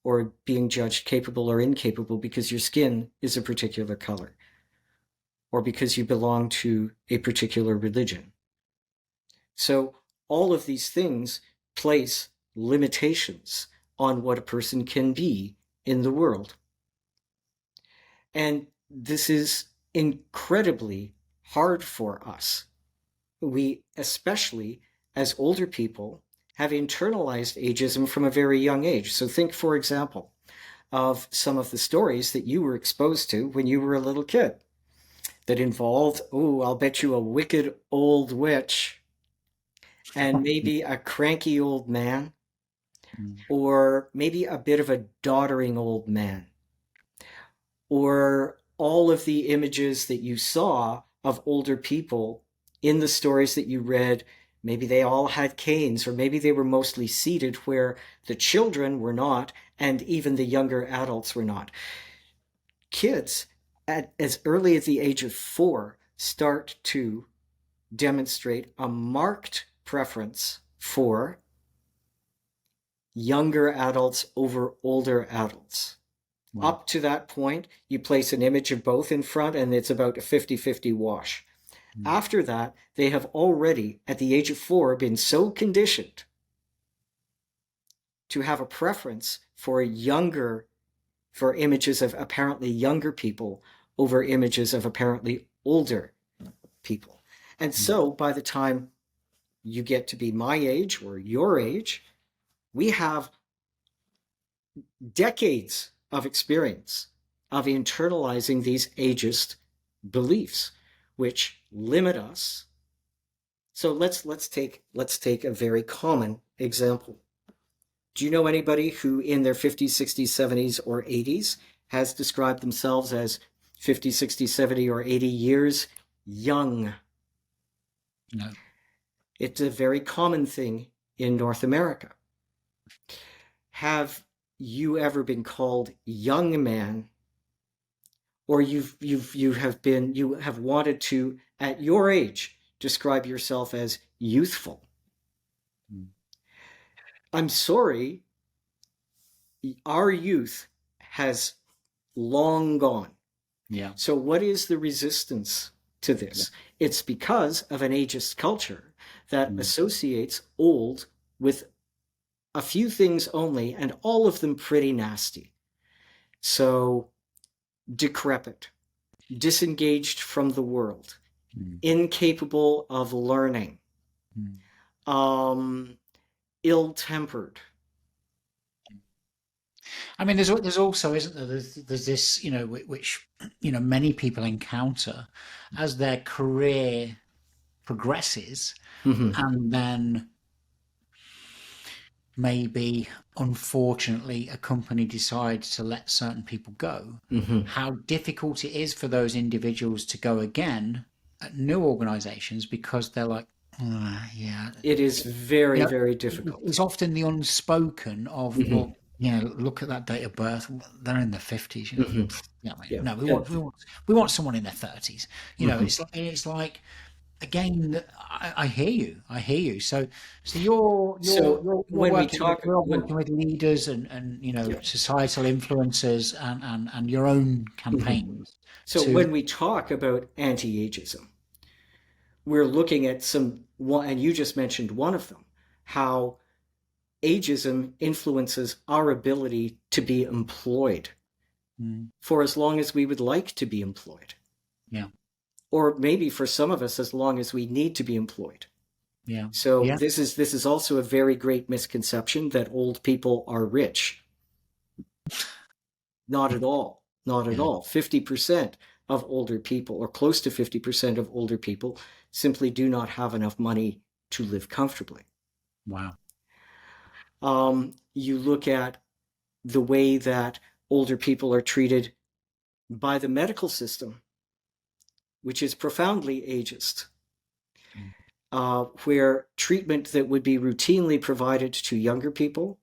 or being judged capable or incapable because your skin is a particular color, or because you belong to a particular religion. So all of these things place limitations on what a person can be in the world. And this is incredibly hard for us. We, especially as older people, have internalized ageism from a very young age. So think, for example, of some of the stories that you were exposed to when you were a little kid that involved, oh, I'll bet you a wicked old witch and maybe a cranky old man, Mm. or maybe a bit of a doddering old man, or all of the images that you saw of older people in the stories that you read. Maybe they all had canes, or maybe they were mostly seated where the children were not, and even the younger adults were not. Kids, at as early as the age of 4, start to demonstrate a marked preference for younger adults over older adults. Wow. Up to that point, you place an image of both in front, and it's about a 50-50 wash. Mm. After that, they have already, at the age of 4, been so conditioned to have a preference for images of apparently younger people over images of apparently older people. And Mm. so by the time you get to be my age or your age, we have decades of experience of internalizing these ageist beliefs, which limit us. So let's take a very common example. Do you know anybody who in their 50s, 60s, 70s, or 80s has described themselves as 50, 60, 70, or 80 years young? No. It's a very common thing in North America. Have you ever been called young man, or you have wanted to, at your age, describe yourself as youthful? Mm. I'm sorry, our youth has long gone. Yeah. So what is the resistance to Yeah. this? It's because of an ageist culture that Mm. associates old with a few things only, and all of them pretty nasty. So decrepit, disengaged from the world, Mm. incapable of learning, Mm. um, ill-tempered. I mean, there's also, isn't there? There's this, which many people encounter as their career progresses, Mm-hmm. and then maybe, unfortunately, a company decides to let certain people go. Mm-hmm. How difficult it is for those individuals to go again at new organizations because they're like, "Ah, yeah, It is you very, know, very difficult. it's often the unspoken of, well, Mm-hmm. look at that date of birth. They're in their 50s. Hmm. Yeah, I mean, Yeah. no, And, we want someone in their 30s. mhm. It's like again. I hear you. I hear you. So So when we talk, you're when working with leaders and yeah. societal influencers and your own Mhm. campaigns So to. when we talk about anti-ageism, we're looking at some one, and you just mentioned one of them, how ageism influences our ability to be employed Mm, for as long as we would like to be employed, yeah, or maybe for some of us as long as we need to be employed. yeah, So yeah. this is also a very great misconception that old people are rich. Not at all. Not at Yeah. all. 50% of older people, or close to 50% of older people, simply do not have enough money to live comfortably. Wow. You look at the way that older people are treated by the medical system, which is profoundly ageist, Mm. where treatment that would be routinely provided to younger people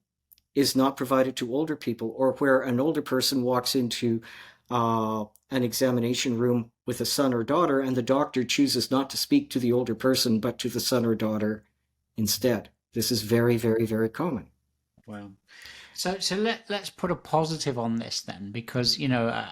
is not provided to older people, or where an older person walks into an examination room with a son or daughter, and the doctor chooses not to speak to the older person but to the son or daughter instead. This is very, very, very common. Wow. So let's put a positive on this then, because you know,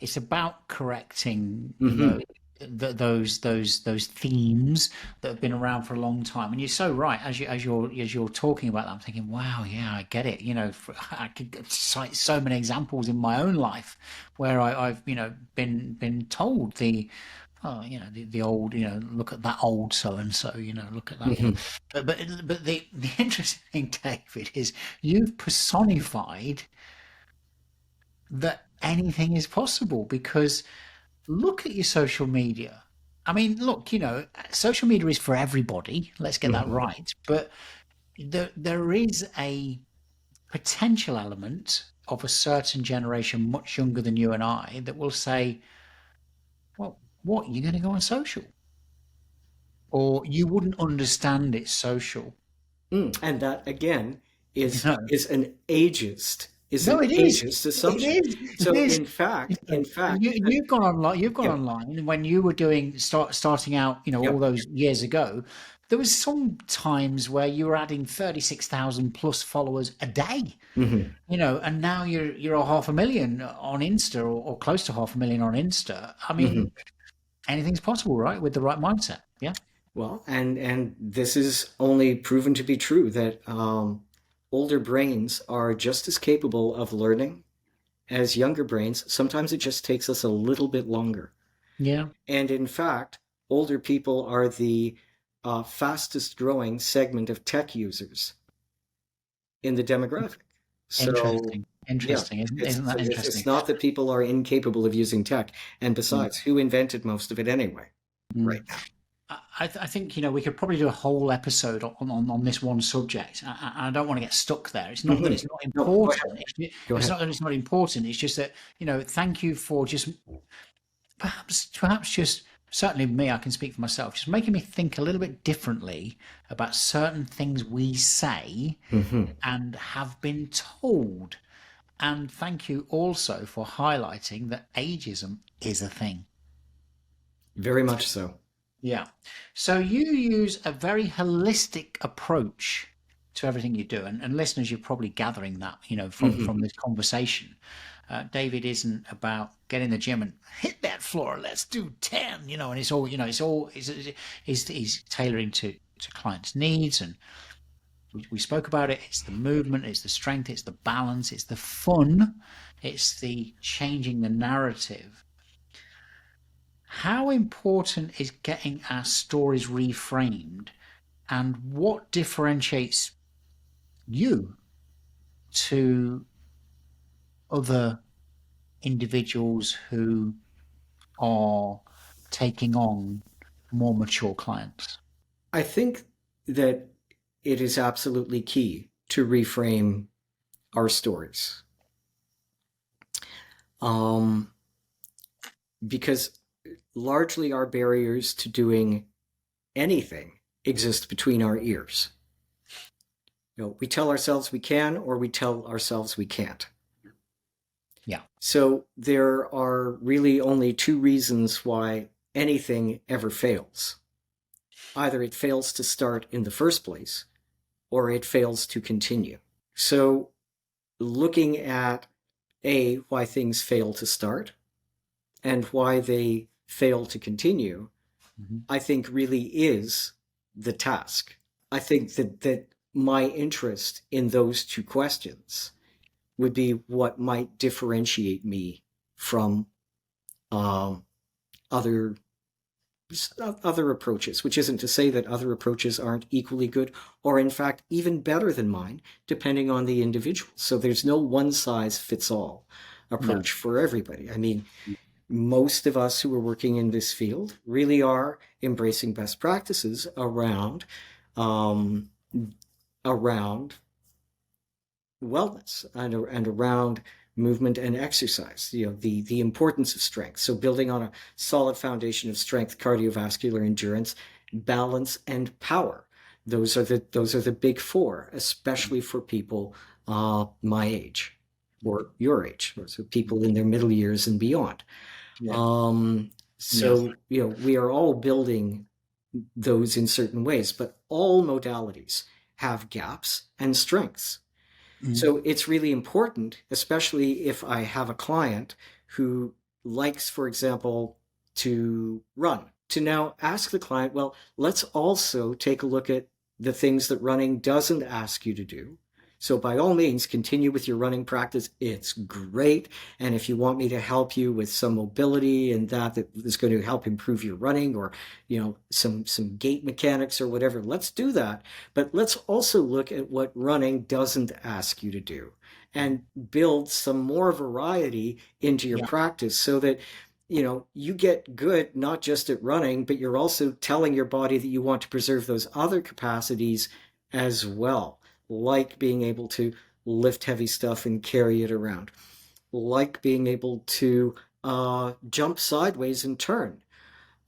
it's about correcting, Mm-hmm. those themes that have been around for a long time. And you're so right. As you're talking about that, I'm thinking, wow, yeah, I get it. I could cite so many examples in my own life where I've been told the old, look at that old so and so, look at that, Mm-hmm. but the interesting thing, David, is you've personified that anything is possible, because look at your social media. I mean, look, social media is for everybody. Let's get that Mm-hmm. right. But there is a potential element of a certain generation much younger than you and I that will say, well, what, you're going to go on social? Or you wouldn't understand it's social. And that again You is know? is an ageist is No, an it is. ageist It assumption. is. It So is. in fact, in fact, You've gone online. You've gone yeah, online, and when you were starting out, yeah. all those years ago, there was some times where you were adding 36,000 plus followers a day. Hmm. And now you're a half a million on Insta, or close to half a million on Insta. I Hmm. mean, anything's possible, right? With the right mindset. Yeah. Well, and this is only proven to be true that older brains are just as capable of learning as younger brains. Sometimes it just takes us a little bit longer. Yeah. And in fact, older people are the fastest growing segment of tech users in the demographic. So, Interesting. yeah, Interesting. Isn't it's isn't so that it's interesting? not that people are incapable of using tech. And Mm. besides, who invented most of it anyway? Mm. Right now. I think we could probably do a whole episode on this one subject. I don't want to get stuck there. It's not that Hmm. it's not No, go ahead. important. Go It's ahead. not that it's not important. It's just that thank you for just perhaps just, certainly me, I can speak for myself, just making me think a little bit differently about certain things we say Hmm. and have been told. And thank you also for highlighting that ageism is a thing. Very much so. Yeah. So you use a very holistic approach to everything you do, and listeners, you're probably gathering that, from Hmm. this conversation. David isn't about get in the gym and hit that floor. Let's do 10, and it's all, he's tailoring to clients' needs, and we spoke about it. It's the movement, it's the strength, it's the balance, it's the fun, it's the changing the narrative. How important is getting our stories reframed, and what differentiates you to other individuals who are taking on more mature clients? I think that it is absolutely key to reframe our stories. Um, because largely our barriers to doing anything exist between our ears. we tell ourselves we can, or we tell ourselves we can't. Yeah. So there are really only two reasons why anything ever fails. Either it fails to start in the first place, or it fails to continue. So looking at why things fail to start and why they fail to continue, Mhm. I think really is the task. I think that my interest in those two questions would be what might differentiate me from um, other other approaches, which isn't to say that other approaches aren't equally good or in fact even better than mine, depending on the individual. So there's no one size fits all No. approach for everybody. I mean, most of us who are working in this field really are embracing best practices um, around wellness and around movement and exercise. The importance of strength. So building on a solid foundation of strength, cardiovascular endurance, balance, and power. Those are the big four, especially for people my age or your age, so people in their middle years and beyond. Yeah. Um, Yeah. so, we are all building those in certain ways, but all modalities have gaps and strengths. Mm. So it's really important, especially if I have a client who likes, for example, to run, to now ask the client, well, let's also take a look at the things that running doesn't ask you to do. So by all means, continue with your running practice. It's great. And if you want me to help you with some mobility and that is going to help improve your running, or, some gait mechanics or whatever, let's do that. But let's also look at what running doesn't ask you to do and build some more variety into your Yeah. practice so that you get good not just at running, but you're also telling your body that you want to preserve those other capacities as well, like being able to lift heavy stuff and carry it around, like being able to jump sideways and turn,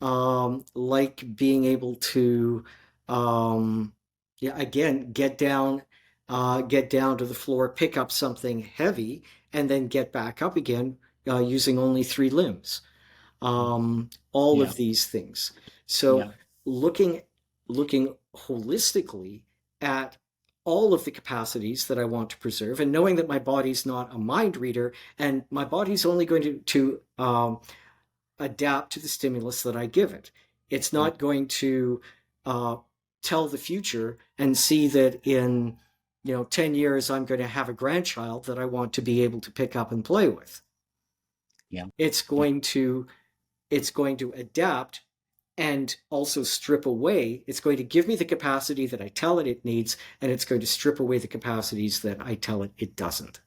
like being able to, um, yeah, again, get down to the floor, pick up something heavy, and then get back up again using only three limbs. All Yeah. of these things. So Yeah. looking looking holistically at all of the capacities that I want to preserve, and knowing that my body's not a mind reader, and my body's only going to adapt to the stimulus that I give it. It's Mm. not going to uh, tell the future and see that in 10 years I'm going to have a grandchild that I want to be able to pick up and play with. Yeah. It's Yeah. going to it's going to adapt and also strip away. It's going to give me the capacity that I tell it it needs, and it's going to strip away the capacities that I tell it it doesn't.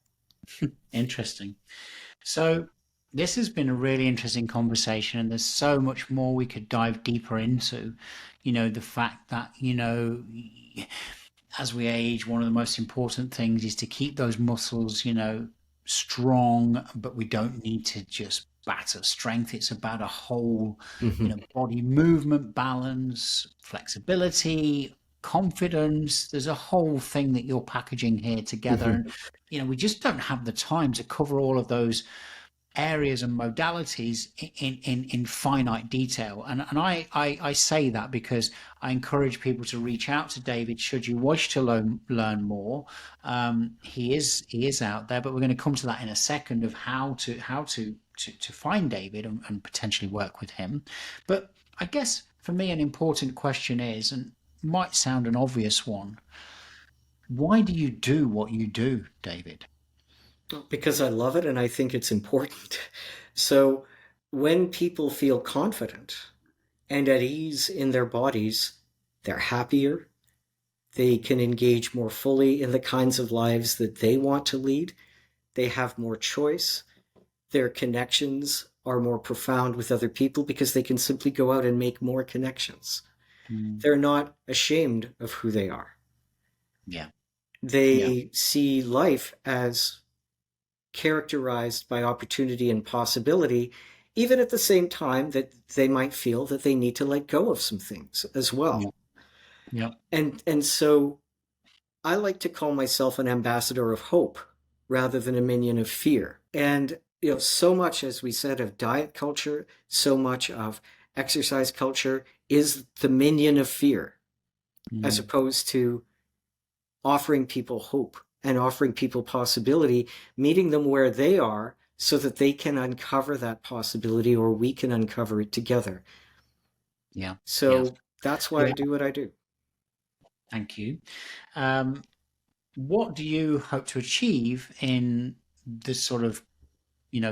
Interesting. So this has been a really interesting conversation, and there's so much more we could dive deeper into. The fact that, as we age, one of the most important things is to keep those muscles, strong, but we don't need to just batter strength. It's about a whole, Mm-hmm. body movement, balance, flexibility, confidence. There's a whole thing that you're packaging here together. Mm-hmm. And, we just don't have the time to cover all of those areas and modalities in finite detail. And I say that because I encourage people to reach out to David should you wish to learn more. He is out there, but we're going to come to that in a second of how to find David and potentially work with him. But I guess for me an important question is, and might sound an obvious one, why do you do what you do, David? Because I love it and I think it's important. So when people feel confident and at ease in their bodies, they're happier. They can engage more fully in the kinds of lives that they want to lead. They have more choice. Their connections are more profound with other people because they can simply go out and make more connections. Mm, They're not ashamed of who they are. yeah, yeah, They see life as characterized by opportunity and possibility, even at the same time that they might feel that they need to let go of some things as yeah, well. yeah. And so I like to call myself an ambassador of hope rather than a minion of fear. And so much, as we said, of diet culture, so much of exercise culture is the minion of fear, as Mm, opposed to offering people hope and offering people possibility, meeting them where they are so that they can uncover that possibility or we can uncover it together. yeah, yeah, So that's why I yeah. do what I do. Thank you. Um, what do you hope to achieve in this sort of,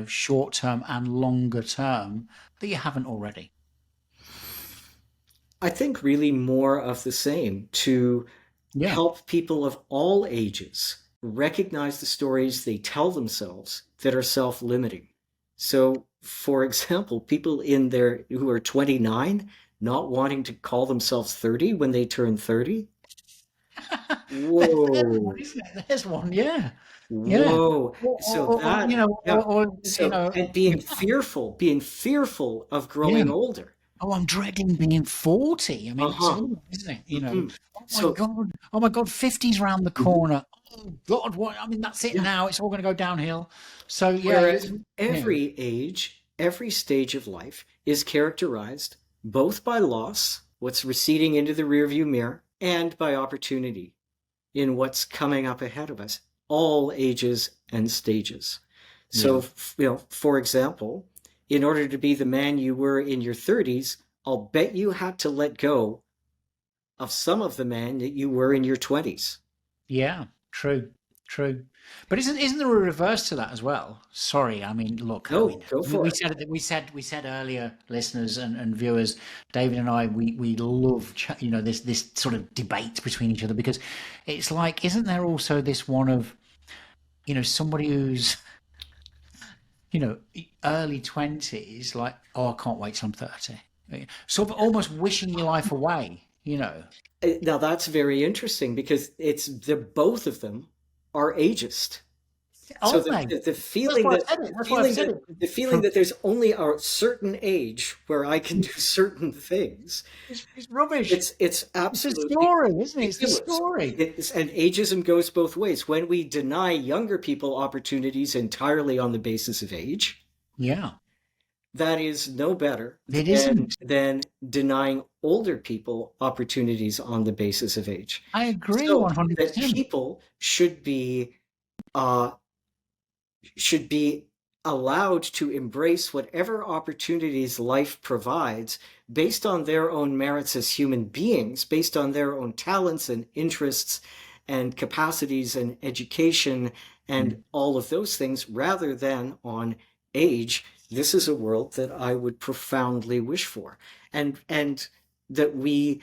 short term and longer term that you haven't already? I think really more of the same to Yeah, help people of all ages recognize the stories they tell themselves that are self-limiting. So, for example, people in there who are 29 not wanting to call themselves 30 when they turn 30. there's one, Whoa. isn't it? There's one. Yeah, yeah. Whoa. So that, yeah. So, and being fearful of yeah. growing older. Oh, I'm dreading being 40. I mean, it's Uh-huh. all, isn't it? Hmm. So, Oh my God, 50's round the mhm. corner. Oh God, what? I mean, that's it Yeah. now. It's all going to go downhill. So yeah, Whereas yeah, every age, every stage of life is characterized both by loss, what's receding into the rearview mirror, and by opportunity in what's coming up ahead of us, all ages and stages. yeah, So, for example, in order to be the man you were in your 30s, I'll bet you had to let go of some of the man that you were in your 20s. yeah. True, true. But isn't there a reverse to that as well? Sorry, I mean, look, I mean, No, go for it. we said earlier, listeners and viewers, David and I, we love this sort of debate between each other because it's like, isn't there also this one of somebody who's early 20s, like, oh, I can't wait till I'm 30. Sort of almost wishing your life away. Now that's very interesting because the both of them are ageist. So Aren't they? the That's feeling why that I said it. That's why I've said it. the feeling From that there's only a certain age where I can do certain things, it's rubbish. it's It's a absolutely story, isn't it? It's the ridiculous. story. And ageism goes both ways. When we deny younger people opportunities entirely on the basis of age, Yeah, that is no better it than isn't. denying older people opportunities on the basis of age. I agree So that 100%. people uh, should be allowed to embrace whatever opportunities life provides based on their own merits as human beings, based on their own talents and interests and capacities and education and Mm. all of those things rather than on age. This is a world that I would profoundly wish for. And that we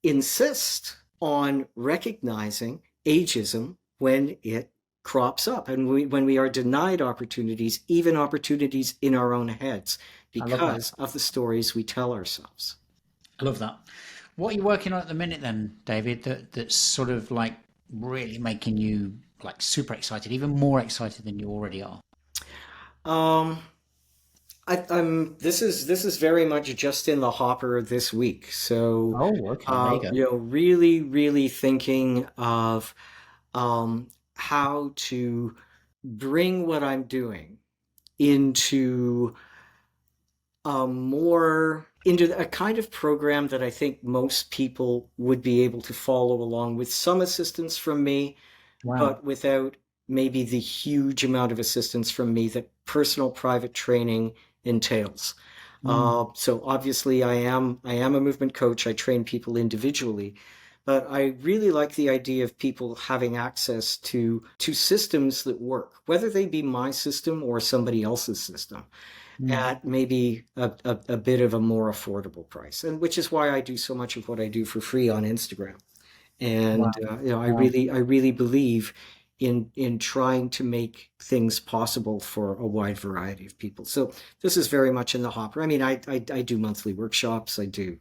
insist on recognizing ageism when it crops up and when we are denied opportunities, even opportunities in our own heads, I love that. because of the stories we tell ourselves. I love that. What are you working on at the minute then, David, that's sort of like really making you like super excited, even more excited than you already are? Um, I'm this is very much just in the hopper this week. So, Oh, okay. There you go. really, really thinking of how to bring what I'm doing into more into a kind of program that I think most people would be able to follow along with some assistance from me, Wow. but without maybe the huge amount of assistance from me that personal private training entails. Mm. So obviously I am a movement coach. I train people individually, but I really like the idea of people having access to systems that work, whether they be my system or somebody else's system Mm. at maybe a bit of a more affordable price, and which is why I do so much of what I do for free on Instagram. And Wow. I Wow. really believe in trying to make things possible for a wide variety of people. So this is very much in the hopper. I mean, I do monthly workshops. I do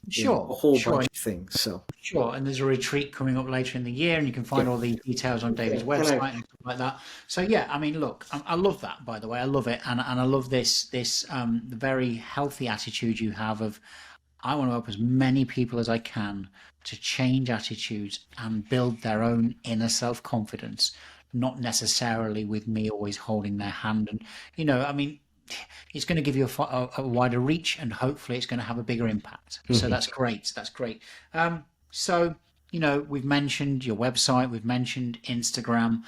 a Sure. whole Sure. bunch of things. So Sure, and there's a retreat coming up later in the year, and you can yeah, find all the details on David's yeah, and I website and stuff like that. So yeah, I mean, look, I love that. By the way, I love it, and I love this very healthy attitude you have of I want to help as many people as I can to change attitudes and build their own inner self-confidence, not necessarily with me always holding their hand. And, I mean, it's going to give you a wider reach, and hopefully it's going to have a bigger impact. So Mhm. that's great. That's great. So, we've mentioned your website, we've mentioned Instagram.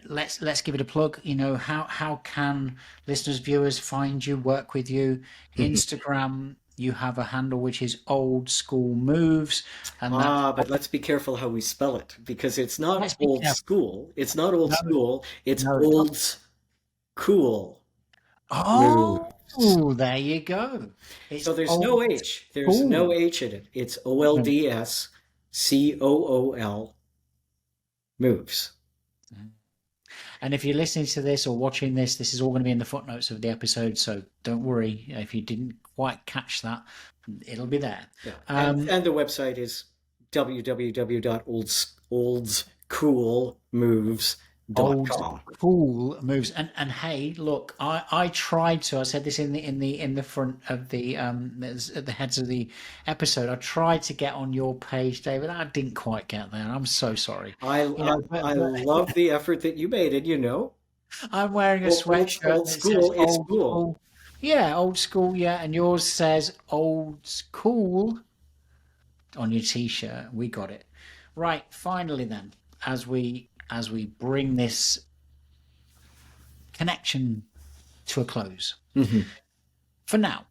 Let's give it a plug. How can listeners, viewers find you, work with you? Mhm. Instagram, you have a handle which is Old School Moves, and that's But let's be careful how we spell it because it's not let's be old careful. school. It's not old No, school. It's no, it's not. old cool moves. Oh, there you go. It's So there's no old H. There's no school. H in it. It's OLDSCOOL moves. And if you're listening to this or watching this, this is all going to be in the footnotes of the episode. So don't worry if you didn't quite catch that, it'll be there. Yeah. Um, And the website is Old www.oldscoolmoves.com. Cool Moves. And hey, look, I tried to. I said this in the front of the at the heads of the episode. I tried to get on your page, David. I didn't quite get there. I'm so sorry. I, I But I love the effort that you made, and I'm wearing a sweatshirt old that says school is old cool. school. Yeah, old school, yeah, and yours says old school on your t-shirt. We got it. Right, finally then, as we bring this connection to a close. Mhm. For now,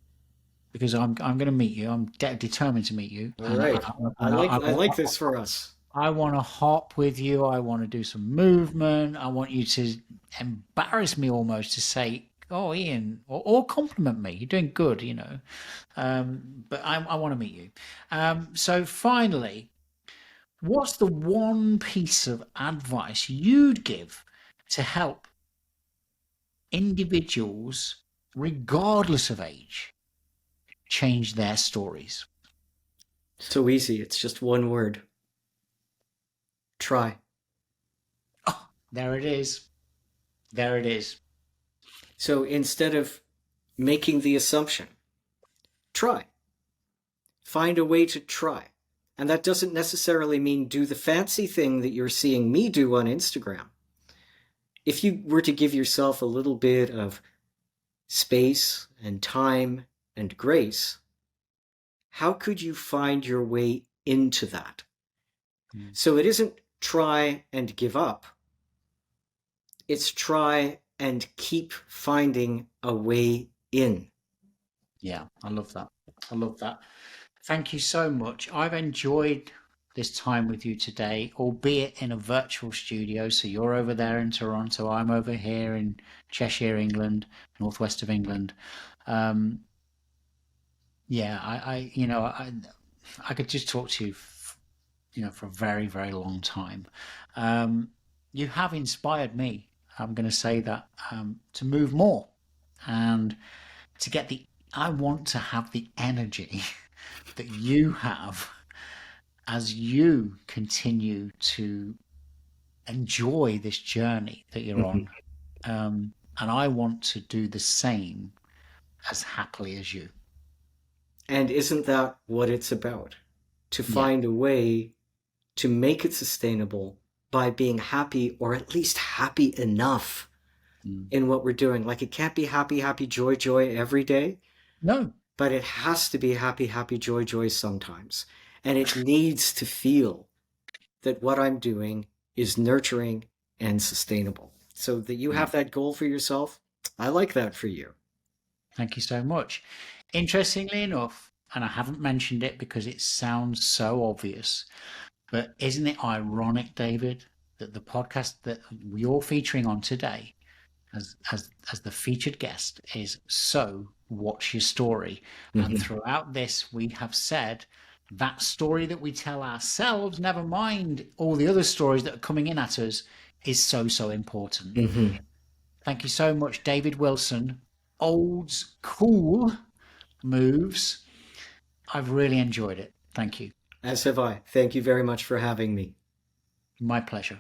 because I'm going to meet you. I'm determined to meet you, All and right. I like this for us. I want to hop with you. I want to do some movement. I want you to embarrass me almost to say, "Oh, Ian," or compliment me. You're doing good. But I want to meet you. So finally, what's the one piece of advice you'd give to help individuals, regardless of age, change their stories? So easy. It's just one word. Try. Oh, there it is. There it is. So instead of making the assumption, try. Find a way to try. And that doesn't necessarily mean do the fancy thing that you're seeing me do on Instagram. If you were to give yourself a little bit of space and time and grace, how could you find your way into that? Mm. So it isn't try and give up. It's try and keep finding a way in. Yeah, I love that. I love that. Thank you so much. I've enjoyed this time with you today, albeit in a virtual studio. So you're over there in Toronto, I'm over here in Cheshire, England, northwest of England. Um, yeah, I could just talk to you, for a very, very long time. Um, you have inspired me. I'm going to say that to move more and to get I want to have the energy that you have as you continue to enjoy this journey that you're Mhm. on. And I want to do the same as happily as you. And isn't that what it's about? To Yeah. find a way to make it sustainable by being happy or at least happy enough Mm. in what we're doing. Like it can't be happy, happy, joy, joy every day, No. but it has to be happy, happy, joy, joy sometimes. And it needs to feel that what I'm doing is nurturing and sustainable. So that you Yeah. have that goal for yourself, I like that for you. Thank you so much. Interestingly enough, and I haven't mentioned it because it sounds so obvious, but isn't it ironic, David, that the podcast that you're featuring on today as the featured guest is So What's Your Story? And Mhm. throughout this, we have said that story that we tell ourselves, never mind all the other stories that are coming in at us, is so, so important. Mhm. Thank you so much, David Wilson. Oldscool Moves. I've really enjoyed it. Thank you. As have I. Thank you very much for having me. My pleasure.